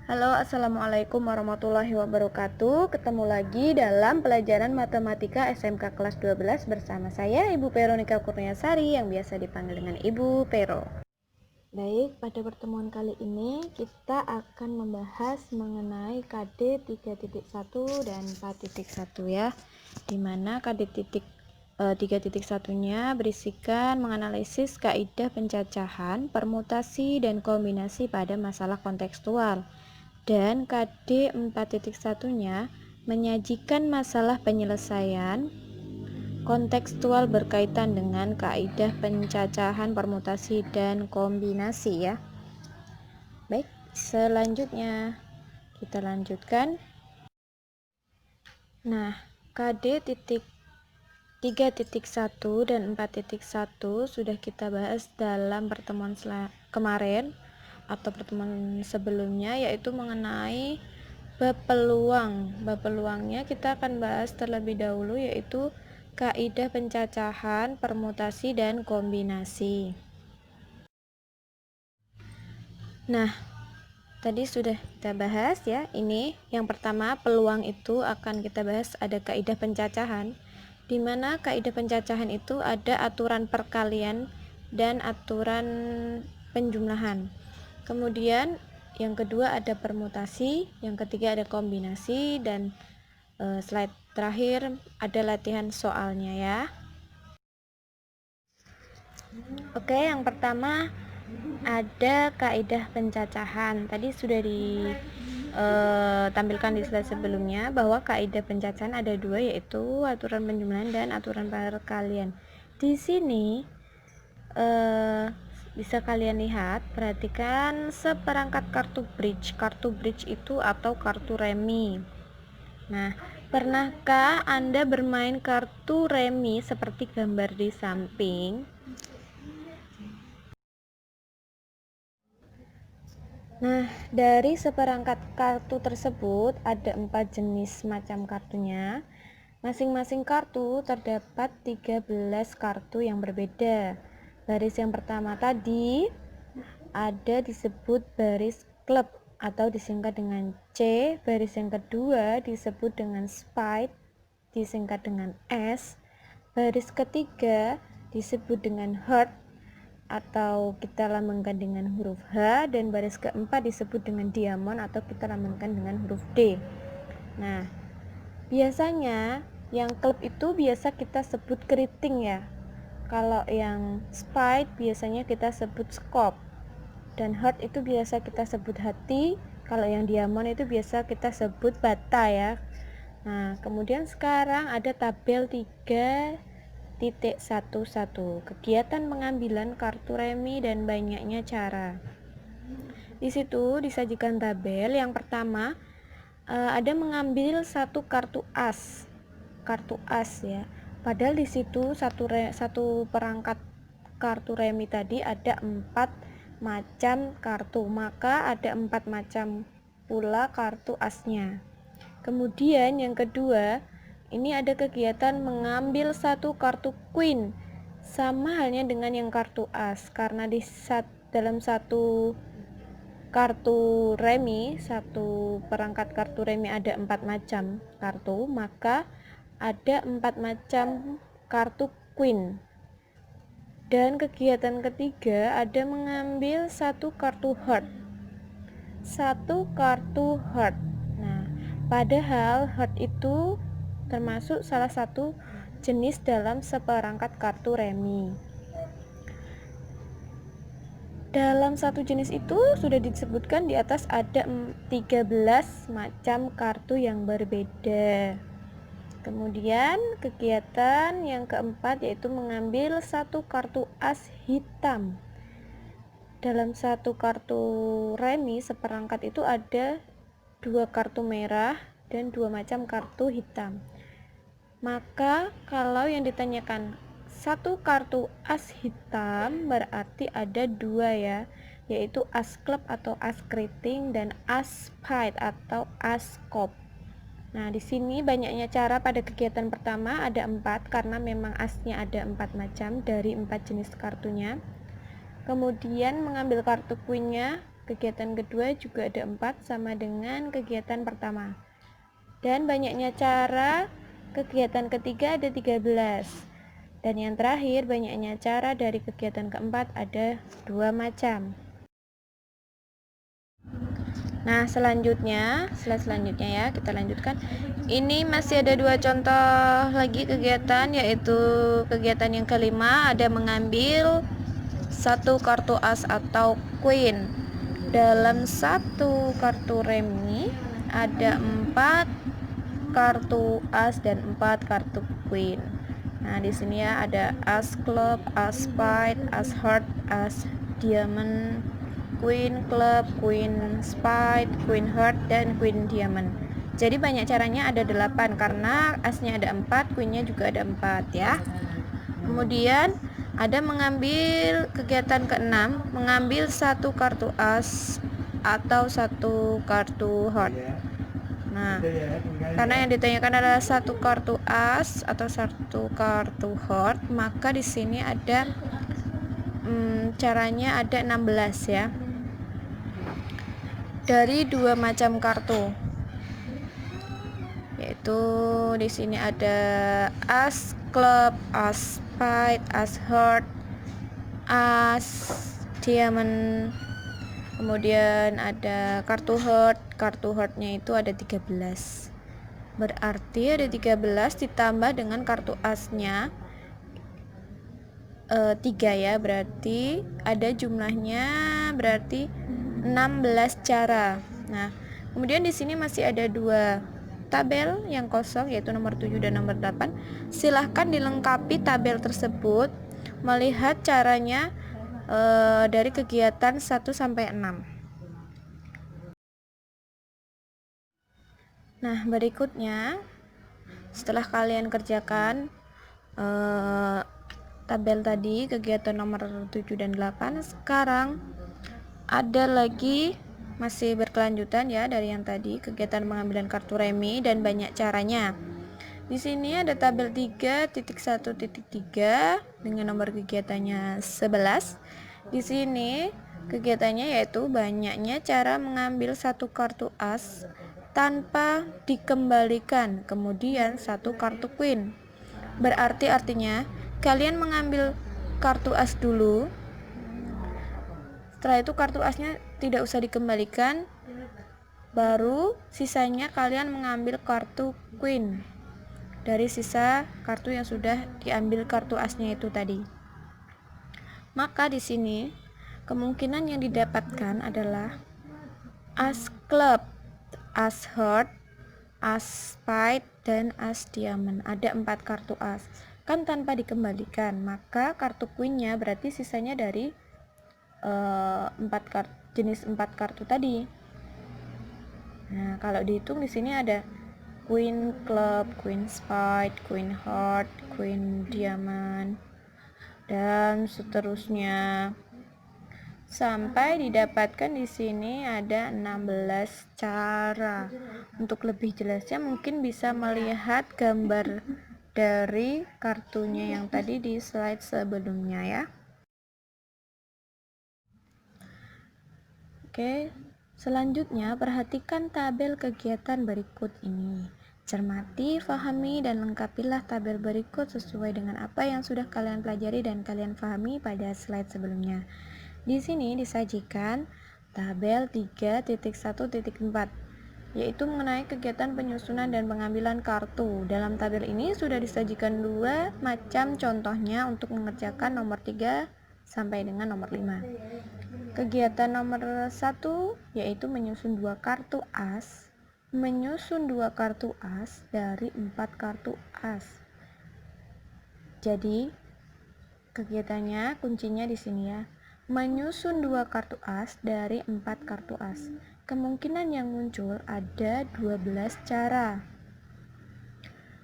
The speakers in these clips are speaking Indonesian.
Halo, Assalamualaikum warahmatullahi wabarakatuh. Ketemu lagi dalam pelajaran Matematika SMK kelas 12 bersama saya Ibu Veronika Kurniasari yang biasa dipanggil dengan Ibu Pero. Baik, pada pertemuan kali ini kita akan membahas mengenai KD 3.1 dan 4.1 ya. Dimana KD 3.1-nya berisikan menganalisis kaidah pencacahan, permutasi, dan kombinasi pada masalah kontekstual. Dan KD 4.1-nya menyajikan masalah penyelesaian kontekstual berkaitan dengan kaidah pencacahan, permutasi, dan kombinasi ya. Baik, selanjutnya kita lanjutkan. Nah, KD 3.1 dan 4.1 sudah kita bahas dalam pertemuan kemarin atau pertemuan sebelumnya, yaitu mengenai bab peluang. Bab peluangnya kita akan bahas terlebih dahulu, yaitu kaidah pencacahan, permutasi, dan kombinasi. Nah, tadi sudah kita bahas ya. Ini yang pertama, peluang itu akan kita bahas ada kaidah pencacahan, di mana kaidah pencacahan itu ada aturan perkalian dan aturan penjumlahan. Kemudian yang kedua ada permutasi, yang ketiga ada kombinasi, dan slide terakhir ada latihan soalnya ya. Oke, yang pertama ada kaidah pencacahan. Tadi sudah ditampilkan di slide sebelumnya bahwa kaidah pencacahan ada dua, yaitu aturan penjumlahan dan aturan perkalian. Di sini bisa kalian lihat, perhatikan seperangkat kartu bridge. Kartu bridge itu atau kartu remi. Nah, pernahkah Anda bermain kartu remi seperti gambar di samping? Nah, dari seperangkat kartu tersebut ada 4 jenis macam kartunya. Masing-masing kartu terdapat 13 kartu yang berbeda. Baris yang pertama tadi ada disebut baris klub atau disingkat dengan C. Baris yang kedua disebut dengan spide, disingkat dengan S. Baris ketiga disebut dengan heart atau kita lambangkan dengan huruf H, dan baris keempat disebut dengan diamond atau kita lambangkan dengan huruf D. Nah, biasanya yang klub itu biasa kita sebut keriting ya. Kalau yang spide biasanya kita sebut scope, dan heart itu biasa kita sebut hati. Kalau yang diamond itu biasa kita sebut bata ya. Nah, kemudian sekarang ada tabel 3.11, kegiatan pengambilan kartu remi dan banyaknya cara. Di situ disajikan tabel. Yang pertama ada mengambil satu kartu as ya. Padahal di situ satu perangkat kartu remi tadi ada 4 macam kartu, maka ada 4 macam pula kartu asnya. Kemudian yang kedua, ini ada kegiatan mengambil satu kartu queen, sama halnya dengan yang kartu as, karena dalam satu kartu remi, satu perangkat kartu remi ada 4 macam kartu, maka ada 4 macam kartu queen. Dan kegiatan ketiga ada mengambil satu kartu heart. Nah, padahal heart itu termasuk salah satu jenis dalam seperangkat kartu remi. Dalam satu jenis itu sudah disebutkan di atas ada 13 macam kartu yang berbeda. Kemudian kegiatan yang keempat yaitu mengambil satu kartu as hitam. Dalam satu kartu remi seperangkat itu ada 2 kartu merah dan 2 macam kartu hitam. Maka kalau yang ditanyakan satu kartu as hitam berarti ada 2 ya, yaitu as klub atau as keriting dan as spide atau as scope. Nah, di sini banyaknya cara pada kegiatan pertama ada 4 karena memang asnya ada 4 macam dari 4 jenis kartunya. Kemudian mengambil kartu queen-nya kegiatan kedua juga ada 4 sama dengan kegiatan pertama. Dan banyaknya cara kegiatan ketiga ada 13. Dan yang terakhir banyaknya cara dari kegiatan keempat ada 2 macam. Nah, selanjutnya ya, kita lanjutkan. Ini masih ada 2 contoh lagi kegiatan, yaitu kegiatan yang kelima ada mengambil satu kartu as atau queen. Dalam satu kartu remi ada 4 kartu as dan 4 kartu queen. Nah, di sini ya ada as club, as spade, as heart, as diamond, queen club, queen spade, queen heart, dan queen diamond. Jadi banyak caranya, ada 8 karena asnya ada 4, queennya juga ada 4 ya. Kemudian ada mengambil kegiatan keenam, mengambil satu kartu as atau satu kartu heart. Nah, karena yang ditanyakan adalah satu kartu as atau satu kartu heart, maka di sini ada caranya ada 16 ya. Dari 2 macam kartu. Yaitu di sini ada as club, as spade, as heart, as diamond. Kemudian ada kartu heart. Kartu heartnya itu ada 13. Berarti ada 13 ditambah dengan kartu asnya 3 ya, berarti ada jumlahnya berarti 16 cara. Nah, kemudian di sini masih ada 2 tabel yang kosong, yaitu nomor 7 dan nomor 8. Silahkan dilengkapi tabel tersebut melihat caranya dari kegiatan 1 sampai 6. Nah, berikutnya setelah kalian kerjakan tabel tadi, kegiatan nomor 7 dan 8, sekarang ada lagi masih berkelanjutan ya dari yang tadi, kegiatan pengambilan kartu remi dan banyak caranya. Di sini ada tabel 3.1.3 dengan nomor kegiatannya 11. Di sini kegiatannya yaitu banyaknya cara mengambil satu kartu as tanpa dikembalikan, kemudian satu kartu queen. Berarti artinya kalian mengambil kartu as dulu, setelah itu kartu asnya tidak usah dikembalikan, baru sisanya kalian mengambil kartu queen dari sisa kartu yang sudah diambil kartu asnya itu tadi. Maka di sini kemungkinan yang didapatkan adalah as club, as heart, as spade, dan as diamond. Ada 4 kartu as kan tanpa dikembalikan, maka kartu queennya berarti sisanya dari 4 kartu, jenis 4 kartu tadi. Nah, kalau dihitung di sini ada queen club, queen spade, queen heart, queen diamond, dan seterusnya sampai didapatkan di sini ada 16 cara. Untuk lebih jelasnya mungkin bisa melihat gambar dari kartunya yang tadi di slide sebelumnya ya. Oke, selanjutnya perhatikan tabel kegiatan berikut ini. Cermati, pahami, dan lengkapilah tabel berikut sesuai dengan apa yang sudah kalian pelajari dan kalian pahami pada slide sebelumnya. Di sini disajikan tabel 3.1.4, yaitu mengenai kegiatan penyusunan dan pengambilan kartu. Dalam tabel ini sudah disajikan 2 macam contohnya untuk mengerjakan nomor 3 sampai dengan nomor 5. Kegiatan nomor 1 yaitu menyusun 2 kartu as, dari 4 kartu as. Jadi kegiatannya kuncinya di sini ya. Menyusun 2 kartu as dari 4 kartu as. Kemungkinan yang muncul ada 12 cara.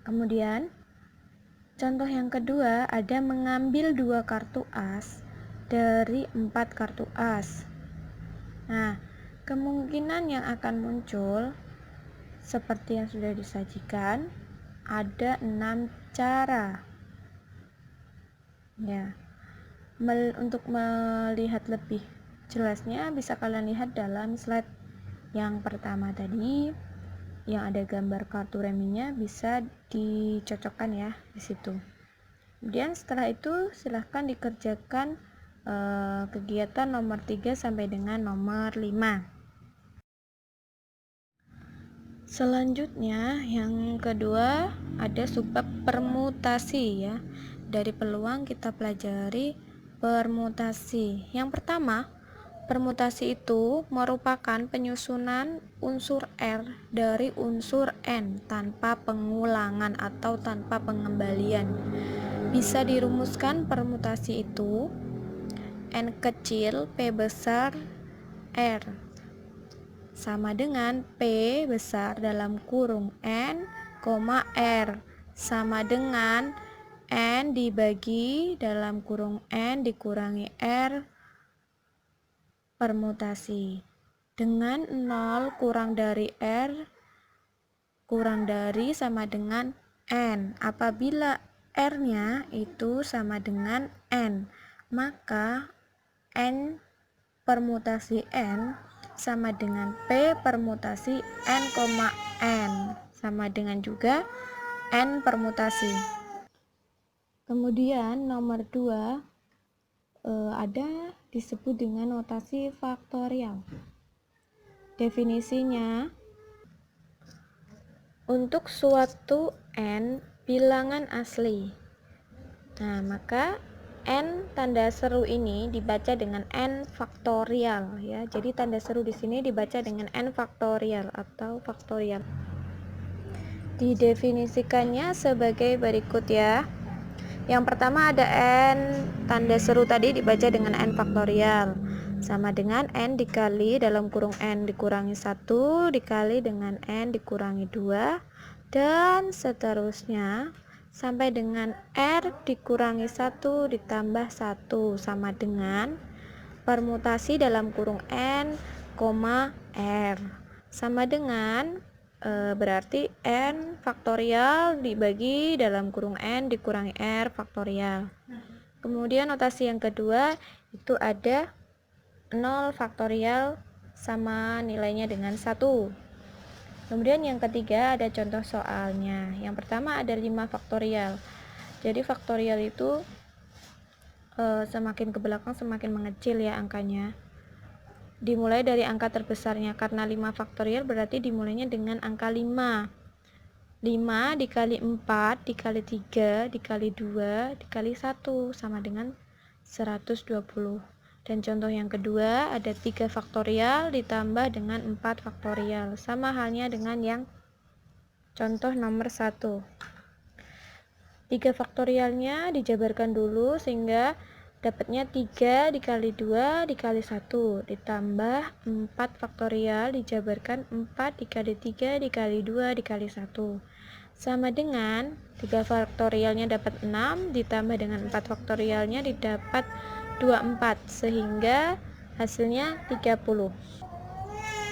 Kemudian contoh yang kedua ada mengambil 2 kartu as dari 4 kartu as. Nah, kemungkinan yang akan muncul seperti yang sudah disajikan ada 6 cara. Ya. Untuk melihat lebih jelasnya bisa kalian lihat dalam slide yang pertama tadi, yang ada gambar kartu reminya bisa dicocokkan ya di situ. Kemudian setelah itu silahkan dikerjakan kegiatan nomor 3 sampai dengan nomor 5. Selanjutnya yang kedua ada subbab permutasi ya. Dari peluang kita pelajari permutasi. Yang pertama, permutasi itu merupakan penyusunan unsur R dari unsur N tanpa pengulangan atau tanpa pengembalian. Bisa dirumuskan permutasi itu N kecil P besar R sama dengan P besar dalam kurung N, R sama dengan N dibagi dalam kurung N dikurangi R permutasi dengan 0 kurang dari R kurang dari sama dengan N. Apabila R-nya itu sama dengan N, maka N permutasi N sama dengan P permutasi N, N sama dengan juga N permutasi. Kemudian nomor 2 ada disebut dengan notasi faktorial. Definisinya, untuk suatu N bilangan asli. Nah, maka N tanda seru ini dibaca dengan N faktorial ya. Jadi tanda seru di sini dibaca dengan N faktorial atau faktorial. Didefinisikannya sebagai berikut ya. Yang pertama ada N tanda seru tadi dibaca dengan N faktorial sama dengan N dikali dalam kurung N dikurangi 1 dikali dengan N dikurangi 2 dan seterusnya sampai dengan R dikurangi 1 ditambah 1 sama dengan permutasi dalam kurung N, R sama dengan berarti N faktorial dibagi dalam kurung N dikurangi R faktorial. Kemudian notasi yang kedua itu ada 0 faktorial sama nilainya dengan 1. Kemudian yang ketiga ada contoh soalnya. Yang pertama ada 5 faktorial. Jadi faktorial itu semakin ke belakang semakin mengecil ya angkanya. Dimulai dari angka terbesarnya, karena 5 faktorial berarti dimulainya dengan angka 5. 5 dikali 4 dikali 3 dikali 2 dikali 1 sama dengan 120. Dan contoh yang kedua ada 3 faktorial ditambah dengan 4 faktorial, sama halnya dengan yang contoh nomor 1. 3 faktorialnya dijabarkan dulu sehingga dapatnya 3 dikali 2 dikali 1 ditambah 4 faktorial dijabarkan 4 dikali 3 dikali 2 dikali 1 sama dengan 3 faktorialnya dapat 6 ditambah dengan 4 faktorialnya didapat 24 sehingga hasilnya 30.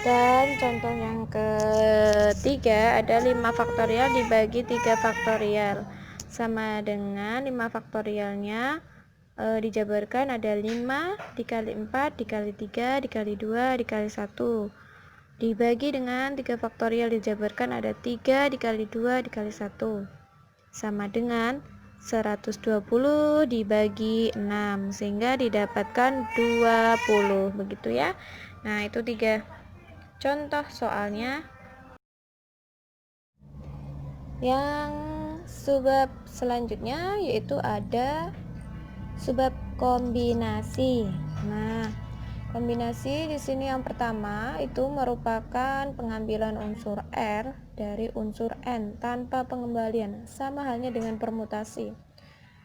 Dan contoh yang ketiga ada 5 faktorial dibagi 3 faktorial sama dengan 5 faktorialnya dijabarkan ada 5 dikali 4 dikali 3 dikali 2 dikali 1 dibagi dengan 3 faktorial dijabarkan ada 3 dikali 2 dikali 1 sama dengan 120 dibagi 6 sehingga didapatkan 20 begitu ya. Nah, itu 3 contoh soalnya. Yang subbab selanjutnya yaitu ada subbab kombinasi. Nah, kombinasi di sini yang pertama itu merupakan pengambilan unsur R dari unsur N tanpa pengembalian, sama halnya dengan permutasi.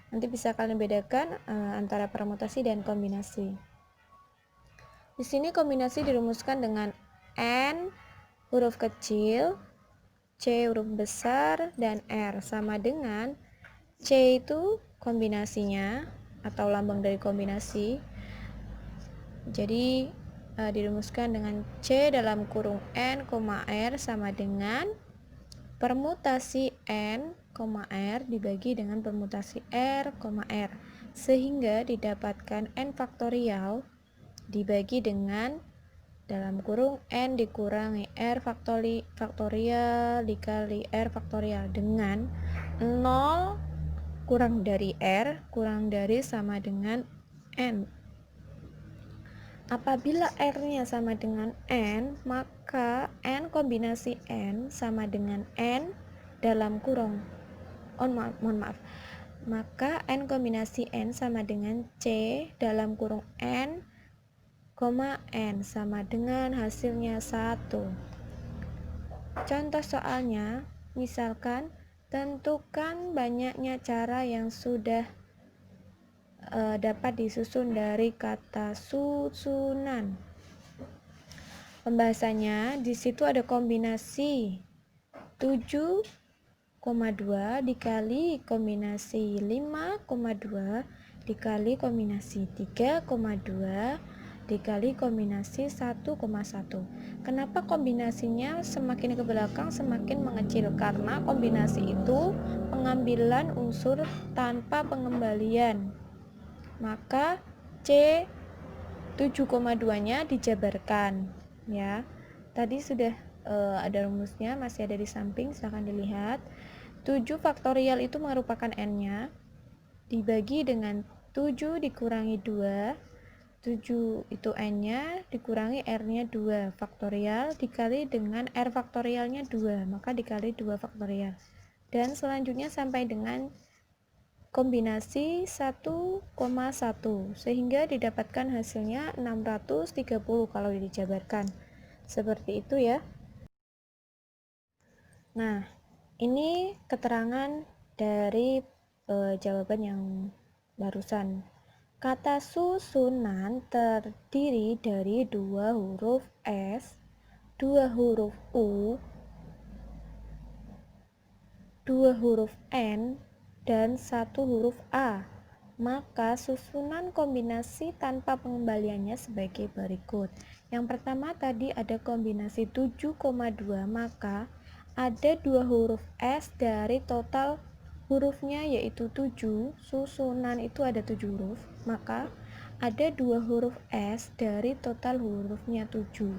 Nanti bisa kalian bedakan antara permutasi dan kombinasi. Di sini kombinasi dirumuskan dengan N huruf kecil, C huruf besar, dan R sama dengan C itu kombinasinya atau lambang dari kombinasi. Jadi dirumuskan dengan C dalam kurung N, R sama dengan permutasi N, R dibagi dengan permutasi R, sehingga didapatkan N faktorial dibagi dengan dalam kurung n dikurangi r faktorial dikali r faktorial dengan 0 kurang dari r kurang dari sama dengan n. Apabila r-nya sama dengan n, maka n kombinasi n sama dengan n dalam kurung mohon maaf. Maka n kombinasi n sama dengan c dalam kurung n, n sama dengan hasilnya 1. Contoh soalnya, misalkan tentukan banyaknya cara yang sudah dapat disusun dari kata susunan. Pembahasannya di situ ada kombinasi 7,2 dikali kombinasi 5,2 dikali kombinasi 3,2 dikali kombinasi 1,1. Kenapa kombinasinya semakin ke belakang semakin mengecil? Karena kombinasi itu pengambilan unsur tanpa pengembalian. Maka C 7,2-nya dijabarkan ya. Tadi sudah ada rumusnya, masih ada di samping, silahkan dilihat. 7 faktorial itu merupakan n-nya dibagi dengan 7 dikurangi 2. 7 itu n-nya dikurangi r-nya 2 faktorial dikali dengan r faktorialnya 2, maka dikali 2 faktorial. Dan selanjutnya sampai dengan kombinasi 1,1 sehingga didapatkan hasilnya 630 kalau dijabarkan. Seperti itu ya. Nah, ini keterangan dari jawaban yang barusan. Kata susunan terdiri dari 2 huruf S, 2 huruf U, 2 huruf N, dan 1 huruf A. Maka susunan kombinasi tanpa pengembaliannya sebagai berikut. Yang pertama tadi ada kombinasi 7,2, maka ada 2 huruf S dari total hurufnya yaitu 7. Susunan itu ada 7 huruf, maka ada 2 huruf S dari total hurufnya 7.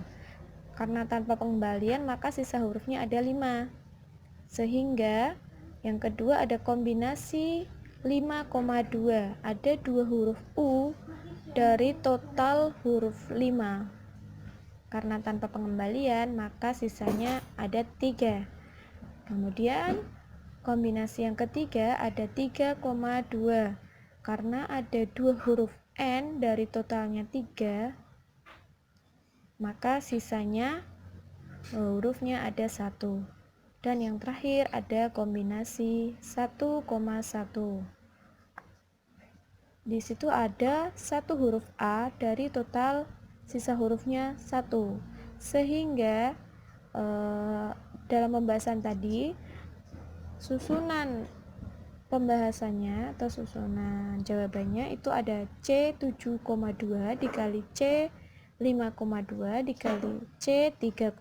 Karena tanpa pengembalian maka sisa hurufnya ada 5. Sehingga yang kedua ada kombinasi 5,2, ada 2 huruf U dari total huruf 5. Karena tanpa pengembalian maka sisanya ada 3. Kemudian kombinasi yang ketiga ada 3,2, karena ada 2 huruf N dari totalnya 3, maka sisanya hurufnya ada 1. Dan yang terakhir ada kombinasi 1,1. Di situ ada 1 huruf A dari total sisa hurufnya 1. Sehingga dalam pembahasan tadi susunan pembahasannya atau susunan jawabannya itu ada C 7,2 dikali C 5,2 dikali C 3,2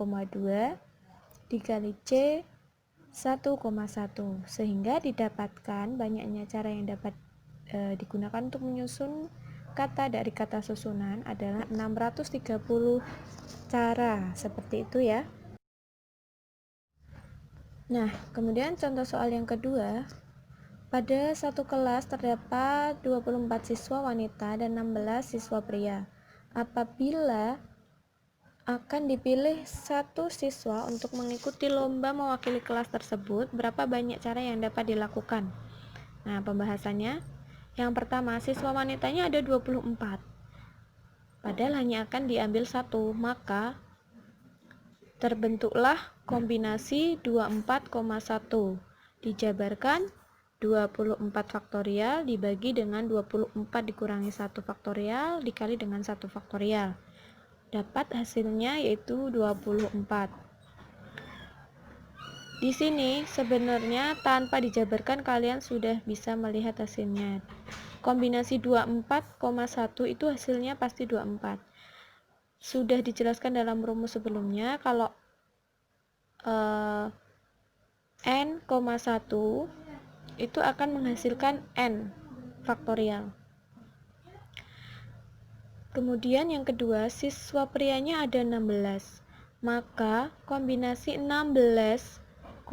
dikali C 1,1, sehingga didapatkan banyaknya cara yang dapat digunakan untuk menyusun kata dari kata susunan adalah 630 cara, seperti itu ya. Nah, kemudian contoh soal yang kedua. Pada satu kelas terdapat 24 siswa wanita dan 16 siswa pria. Apabila akan dipilih satu siswa untuk mengikuti lomba mewakili kelas tersebut, berapa banyak cara yang dapat dilakukan? Nah, pembahasannya yang pertama, siswa wanitanya ada 24, padahal hanya akan diambil satu, maka terbentuklah kombinasi 24,1 dijabarkan 24 faktorial dibagi dengan 24 dikurangi 1 faktorial dikali dengan 1 faktorial. Dapat hasilnya yaitu 24. Di sini sebenarnya tanpa dijabarkan kalian sudah bisa melihat hasilnya. Kombinasi 24,1 itu hasilnya pasti 24. Sudah dijelaskan dalam rumus sebelumnya kalau n,1 itu akan menghasilkan n faktorial. Kemudian yang kedua, siswa prianya ada 16. Maka kombinasi 16,1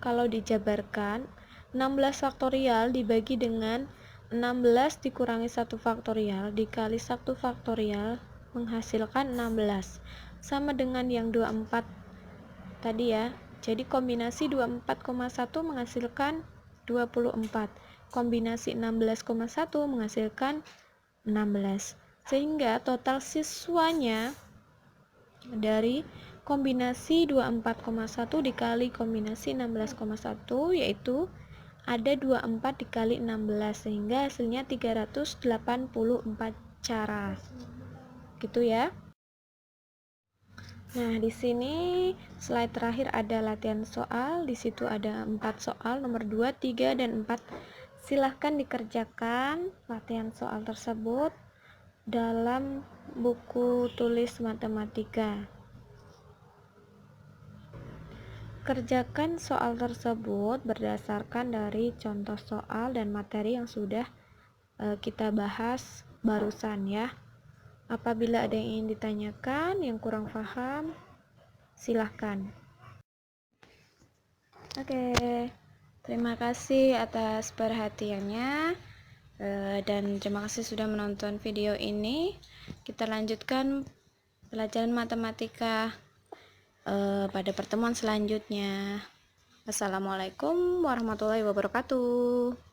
kalau dijabarkan, 16 faktorial dibagi dengan 16 dikurangi 1 faktorial dikali 1 faktorial menghasilkan 16. Sama dengan yang 24 tadi ya. Jadi kombinasi 24,1 menghasilkan 24. Kombinasi 16,1 menghasilkan 16. Sehingga total siswanya dari kombinasi 24,1 dikali kombinasi 16,1 yaitu ada 24 dikali 16 sehingga hasilnya 384 cara. Gitu ya. Nah, di sini slide terakhir ada latihan soal. Di situ ada 4 soal, nomor 2, 3, dan 4. Silahkan dikerjakan latihan soal tersebut dalam buku tulis matematika. Kerjakan soal tersebut berdasarkan dari contoh soal dan materi yang sudah kita bahas barusan ya. Apabila ada yang ingin ditanyakan, yang kurang paham, silahkan. Oke, terima kasih atas perhatiannya dan terima kasih sudah menonton video ini. Kita lanjutkan pelajaran matematika pada pertemuan selanjutnya. Assalamualaikum warahmatullahi wabarakatuh.